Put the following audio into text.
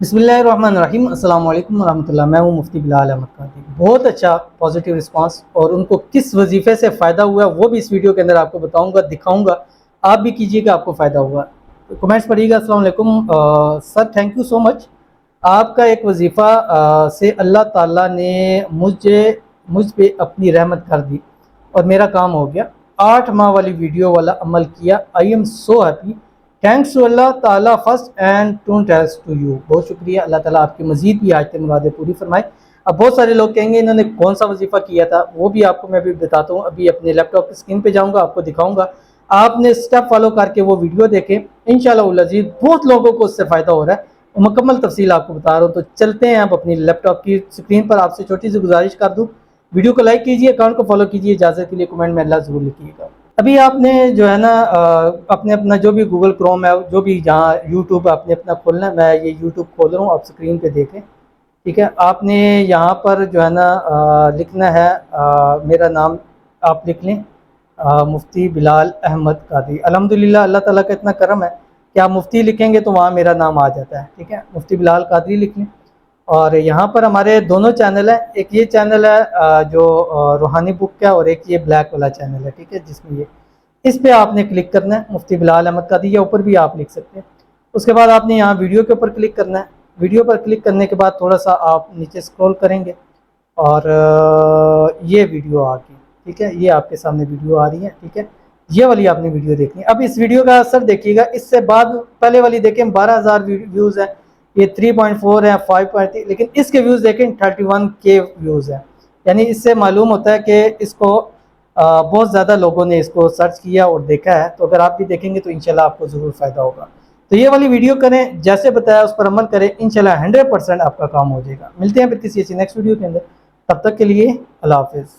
بسم اللہ الرحمن الرحیم۔ السلام علیکم ورحمۃ اللہ۔ میں ہوں مفتی بلال احمد قادری۔ بہت اچھا پازیٹیو رسپانس، اور ان کو کس وظیفے سے فائدہ ہوا ہے وہ بھی اس ویڈیو کے اندر آپ کو بتاؤں گا، دکھاؤں گا، آپ بھی کیجئے گا، آپ کو فائدہ ہوا۔ کمنٹس پڑھیے گا۔ السلام علیکم سر، تھینک یو سو مچ۔ آپ کا ایک وظیفہ سے اللہ تعالیٰ نے مجھ پہ اپنی رحمت کر دی اور میرا کام ہو گیا۔ 8 ماہ والی ویڈیو والا عمل کیا۔ I am so happy, thanks to اللہ تعالیٰ first and test to you. بہت شکریہ، اللہ تعالیٰ آپ کی مزید بھی حاجتیں مرادیں پوری فرمائے۔ اب بہت سارے لوگ کہیں گے انہوں نے کون سا وظیفہ کیا تھا، وہ بھی آپ کو میں بھی بتاتا ہوں۔ ابھی اپنے لیپ ٹاپ کی اسکرین پہ جاؤں گا، آپ کو دکھاؤں گا، آپ نے اسٹیپ فالو کر کے وہ ویڈیو دیکھیں، انشاءاللہ العزیز بہت لوگوں کو اس سے فائدہ ہو رہا ہے۔ مکمل تفصیل آپ کو بتا رہا ہوں، تو چلتے ہیں آپ اپنی لیپ ٹاپ کی اسکرین پر۔ آپ سے چھوٹی سی گزارش کر دوں، ویڈیو کو لائک کیجیے، اکاؤنٹ کو فالو کیجیے، اجازت کے لیے کمنٹ میں اللہ ضرور لکھیے گا۔ ابھی آپ نے جو ہے نا اپنا جو بھی گوگل کروم ہے، جو بھی جہاں یوٹیوب آپ نے اپنا کھولنا ہے، میں یہ یوٹیوب کھول رہا ہوں، آپ اسکرین پہ دیکھیں، ٹھیک ہے۔ آپ نے یہاں پر جو ہے نا لکھنا ہے میرا نام، آپ لکھ لیں مفتی بلال احمد قادری۔ الحمدللہ اللہ تعالیٰ کا اتنا کرم ہے کہ آپ مفتی لکھیں گے تو وہاں میرا نام آ جاتا ہے، ٹھیک ہے، مفتی بلال قادری لکھ لیں۔ اور یہاں پر ہمارے دونوں چینل ہیں، ایک یہ چینل ہے جو روحانی بک کا، اور ایک یہ بلیک والا چینل ہے، ٹھیک ہے، جس میں یہ اس پہ آپ نے کلک کرنا ہے، مفتی بلال احمد قادری، یا اوپر بھی آپ لکھ سکتے ہیں۔ اس کے بعد آپ نے یہاں ویڈیو کے اوپر کلک کرنا ہے۔ ویڈیو پر کلک کرنے کے بعد تھوڑا سا آپ نیچے سکرول کریں گے، اور یہ ویڈیو آ گئی، ٹھیک ہے، یہ آپ کے سامنے ویڈیو آ رہی ہے، ٹھیک ہے، یہ والی آپ نے ویڈیو دیکھنی ہے۔ اب اس ویڈیو کا اثر دیکھیے گا، اس سے بعد پہلے والی دیکھیں 12,000 ویوز ہیں، یہ 3.4 ہیں، 5.3، لیکن اس کے ویوز دیکھیں 31K ویوز ہیں، یعنی اس سے معلوم ہوتا ہے کہ اس کو بہت زیادہ لوگوں نے اس کو سرچ کیا اور دیکھا ہے۔ تو اگر آپ بھی دیکھیں گے تو انشاءاللہ آپ کو ضرور فائدہ ہوگا۔ تو یہ والی ویڈیو کریں، جیسے بتایا اس پر عمل کریں، انشاءاللہ 100% آپ کا کام ہو جائے گا۔ ملتے ہیں پھر کسی ایسی نیکسٹ ویڈیو کے اندر، تب تک کے لیے اللہ حافظ۔